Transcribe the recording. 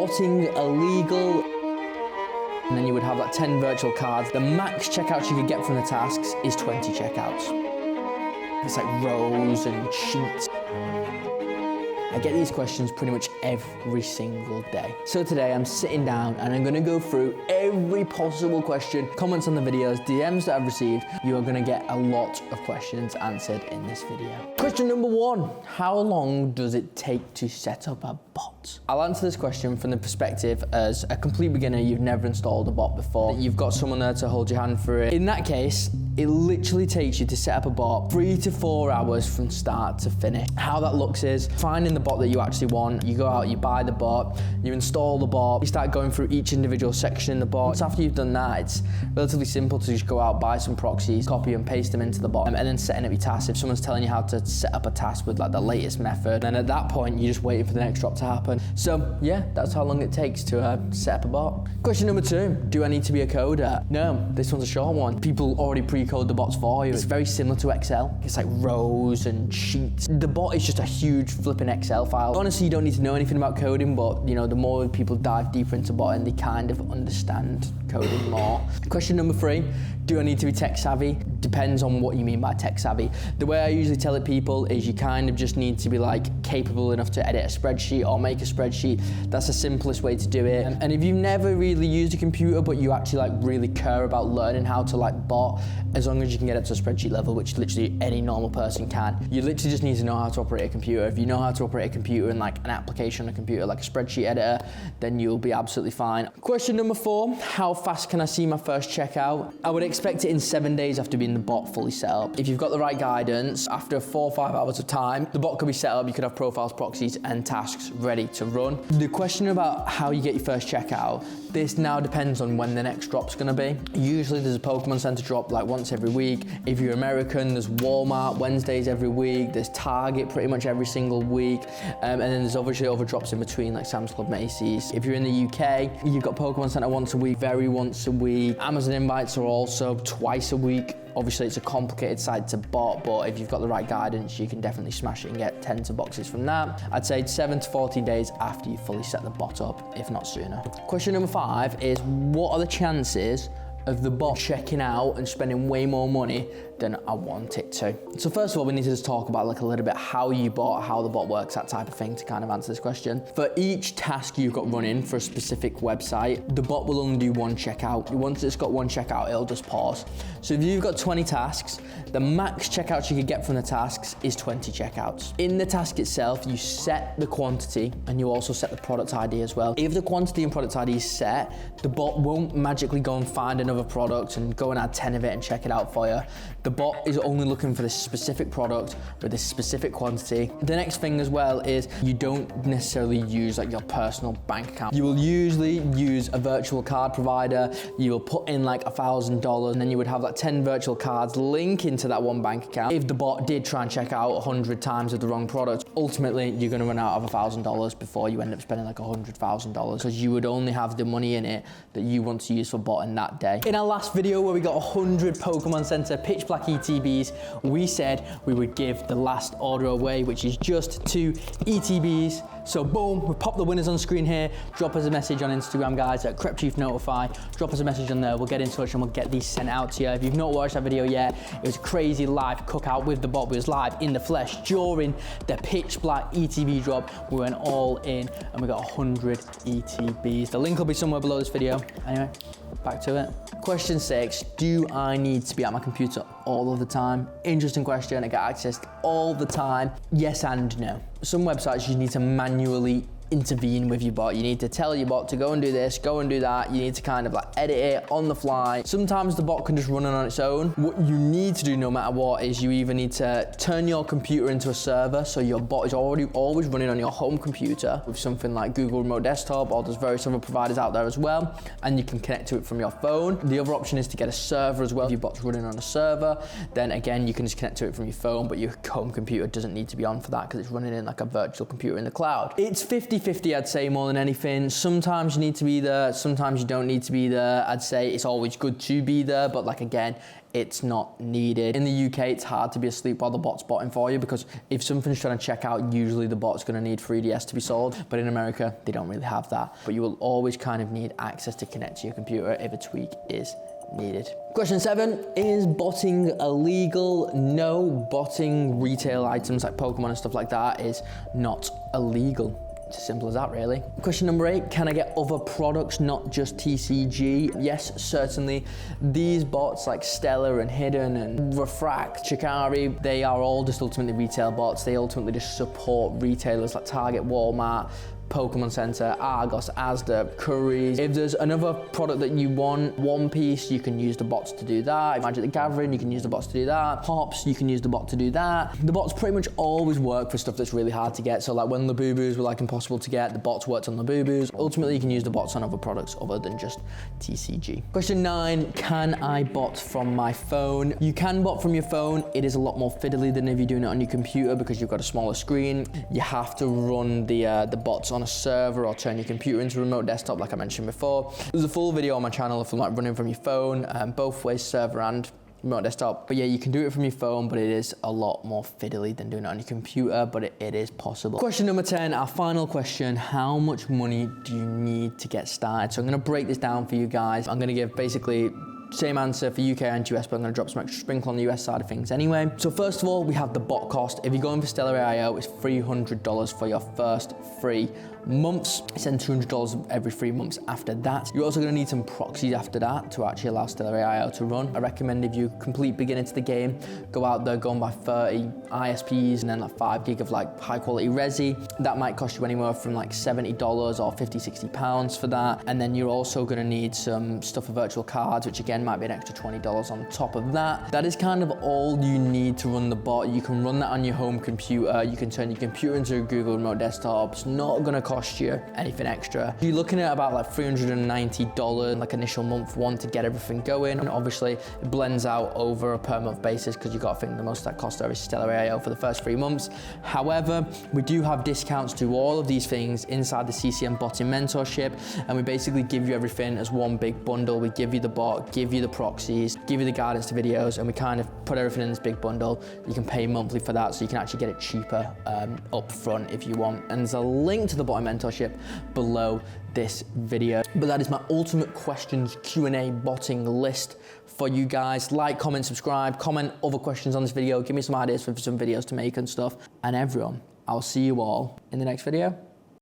botting illegal. And then you would have like 10 virtual cards. The max checkouts you could get from the tasks is 20 checkouts. It's like rows and sheets. I get these questions pretty much every single day. So today I'm sitting down and I'm gonna go through every possible question, comments on the videos, DMs that I've received. You are gonna get a lot of questions answered in this video. Question number 1, how long does it take to set up a bot? I'll answer this question from the perspective as a complete beginner, you've never installed a bot before. You've got someone there to hold your hand through it. In that case, it literally takes you to set up a bot 3 to 4 hours from start to finish. How that looks is finding the bot that you actually want. You go out, you buy the bot, you install the bot, you start going through each individual section in the bot. Once after you've done that, it's relatively simple to just go out, buy some proxies, copy and paste them into the bot, and then setting up your tasks. If someone's telling you how to set up a task with like the latest method, then at that point, you're just waiting for the next drop to happen. So yeah, that's how long it takes to set up a bot. Question number 2, do I need to be a coder? No, this one's a short one. People already pre-code the bots for you. It's very similar to Excel. It's like rows and sheets. The bot is just a huge flipping Excel file. Honestly, you don't need to know anything about coding, but you know, the more people dive deeper into botting, they kind of understand coding more. Question number 3, do I need to be tech savvy? Depends on what you mean by tech savvy. The way I usually tell it people is you kind of just need to be like capable enough to edit a spreadsheet or make a spreadsheet. That's the simplest way to do it. And if you've never really used a computer, but you actually like really care about learning how to like bot, as long as you can get up to a spreadsheet level, which literally any normal person can, you literally just need to know how to operate a computer. If you know how to operate a computer and like an application on a computer, like a spreadsheet editor, then you'll be absolutely fine. Question number 4, how fast can I see my first checkout? I would expect it in 7 days after being the bot fully set up. If you've got the right guidance, after 4 or 5 hours of time, the bot could be set up, you could have profiles, proxies, and tasks ready to run. The question about how you get your first checkout, this now depends on when the next drop's gonna be. Usually there's a Pokémon Center drop like once every week. If you're American, there's Walmart Wednesdays every week, there's Target pretty much every single week, and then there's obviously other drops in between like Sam's Club, Macy's. If you're in the UK, you've got Pokémon Center once a week, Very once a week. Amazon invites are also twice a week. Obviously it's a complicated site to bot, but if you've got the right guidance, you can definitely smash it and get tens of boxes from that. I'd say 7 to 14 days after you fully set the bot up, if not sooner. Question number 5 is, what are the chances of the bot checking out and spending way more money than I want it to? So first of all, we need to just talk about like a little bit how you bot, how the bot works, that type of thing to kind of answer this question. For each task you've got running for a specific website, the bot will only do 1 checkout. Once it's got 1 checkout, it'll just pause. So if you've got 20 tasks, the max checkouts you could get from the tasks is 20 checkouts. In the task itself, you set the quantity and you also set the product ID as well. If the quantity and product ID is set, the bot won't magically go and find another product and go and add 10 of it and check it out for you. The bot is only looking for this specific product with this specific quantity. The next thing as well is you don't necessarily use like your personal bank account. You will usually use a virtual card provider. You will put in like $1,000 and then you would have like 10 virtual cards link into that one bank account. If the bot did try and check out 100 times of the wrong product, ultimately you're gonna run out of $1,000 before you end up spending like $100,000 because you would only have the money in it that you want to use for botting that day. In our last video where we got 100 Pokémon Center pitch black ETBs, we said we would give the last order away, which is just 2 ETBs. So boom, we pop the winners on screen here. Drop us a message on Instagram, guys, at CrepChiefNotify. Drop us a message on there, we'll get in touch and we'll get these sent out to you. If you've not watched that video yet, it was a crazy live cookout with the bot. We was live in the flesh during the pitch black ETB drop. We went all in and we got 100 ETBs. The link will be somewhere below this video. Anyway, back to it. Question 6, do I need to be at my computer all of the time? Interesting question, I get access all the time. Yes and no. Some websites you need to manually intervene with your bot. You need to tell your bot to go and do this, go and do that. You need to kind of like edit it on the fly. Sometimes the bot can just run it on its own. What you need to do no matter what is you either need to turn your computer into a server, so your bot is always running on your home computer with something like Google Remote Desktop, or there's various other providers out there as well, and you can connect to it from your phone. The other option is to get a server as well. If your bot's running on a server, then again, you can just connect to it from your phone, but your home computer doesn't need to be on for that because it's running in like a virtual computer in the cloud. It's 50-50, I'd say, more than anything. Sometimes you need to be there, sometimes you don't need to be there. I'd say it's always good to be there, but like again, it's not needed. In the UK, it's hard to be asleep while the bot's botting for you, because if something's trying to check out, usually the bot's gonna need 3DS to be solved. But in America, they don't really have that. But you will always kind of need access to connect to your computer if a tweak is needed. Question 7, is botting illegal? No, botting retail items like Pokémon and stuff like that is not illegal. It's as simple as that, really. Question number 8, can I get other products, not just TCG? Yes, certainly. These bots like Stellar and Hidden and Refract, Chikari, they are all just ultimately retail bots. They ultimately just support retailers like Target, Walmart, Pokémon Center, Argos, Asda, Currys. If there's another product that you want, One Piece, you can use the bots to do that. Magic the Gathering, you can use the bots to do that. Hops, you can use the bot to do that. The bots pretty much always work for stuff that's really hard to get. So like when Labubu's were like impossible to get, the bots worked on Labubu's. Ultimately, you can use the bots on other products other than just TCG. Question 9, can I bot from my phone? You can bot from your phone. It is a lot more fiddly than if you're doing it on your computer because you've got a smaller screen. You have to run the bots on a server or turn your computer into a remote desktop like I mentioned before. There's a full video on my channel from like running from your phone, both ways, server and remote desktop. But yeah, you can do it from your phone, but it is a lot more fiddly than doing it on your computer, but it is possible. Question number 10, our final question, how much money do you need to get started? So I'm gonna break this down for you guys. I'm gonna give basically same answer for UK and US, but I'm gonna drop some extra sprinkle on the US side of things anyway. So first of all, we have the bot cost. If you're going for Stellar AIO, it's $300 for your first 3 months. It's then $200 every 3 months after that. You're also gonna need some proxies after that to actually allow Stellar AIO to run. I recommend if you're complete beginner to the game, go out there, go and buy 30 ISPs and then like 5 gig of like high quality resi. That might cost you anywhere from like $70 or 50, 60 pounds for that. And then you're also gonna need some stuff for virtual cards, which again might be an extra $20 on top of that. That is kind of all you need to run the bot. You can run that on your home computer. You can turn your computer into a Google remote desktop. It's not gonna cost you anything extra. You're looking at about like $390 like initial month one to get everything going. And obviously it blends out over a per month basis because you've got to think the most that cost there is Stellar AIO for the first 3 months. However, we do have discounts to all of these things inside the CCM Botting Mentorship, and we basically give you everything as one big bundle. We give you the bot, give you the proxies, give you the guidance to videos, and we kind of put everything in this big bundle. You can pay monthly for that, so you can actually get it cheaper up front if you want. And there's a link to the Botting Mentorship below this video. But that is my ultimate questions Q&A botting list for you guys. Like, comment, subscribe, comment other questions on this video, give me some ideas for some videos to make and stuff. And everyone, I'll see you all in the next video.